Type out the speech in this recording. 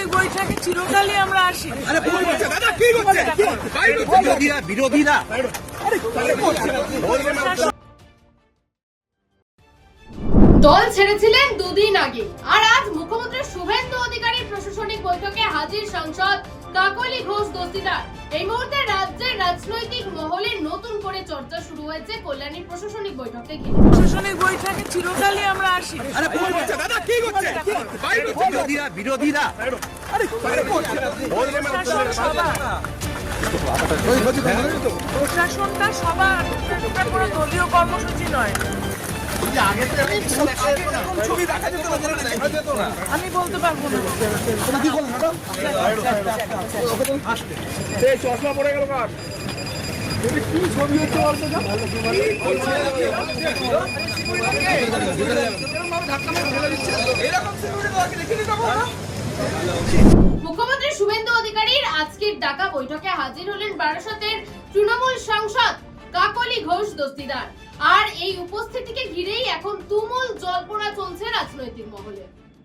প্রশাসনিক বৈঠকে চিরকালই আমরা আসি। বিরোধীরা দল ছেড়েছিলেন দুদিন আগে, আর আজ মুখ্যমন্ত্রী শুভেন্দু অধিকারীর প্রশাসনিক বৈঠকে হাজির সাংসদ কাকলি ঘোষ দস্তিদার। এই মুহূর্তে রাজ্যের রাজনৈতিক মহলে নতুন করে চর্চা শুরু হয়েছে কল্যাণীর প্রশাসনিক বৈঠককে ঘিরে। প্রশাসনিক বৈঠকে চিরকালই আমরা আসি। বিরোধীরা প্রশাসন সভা, প্রশাসনটা সবার, এটা কোনো দলীয় কর্মসূচি নয়। আমি বলতে পারবো না। চশমা পড়ে গেল কার কি ছবি হচ্ছে মুখ্যমন্ত্রী শুভেন্দু অধিকারীর আজকের ডাকা বৈঠকে হাজির হলেন বারাসতের তৃণমূল সাংসদ কাকলি ঘোষ দস্তিদার। আর এই উপস্থিতিকে ঘিরেই এখন তুমুল জল্পনা চলছে রাজনৈতিক মহলে।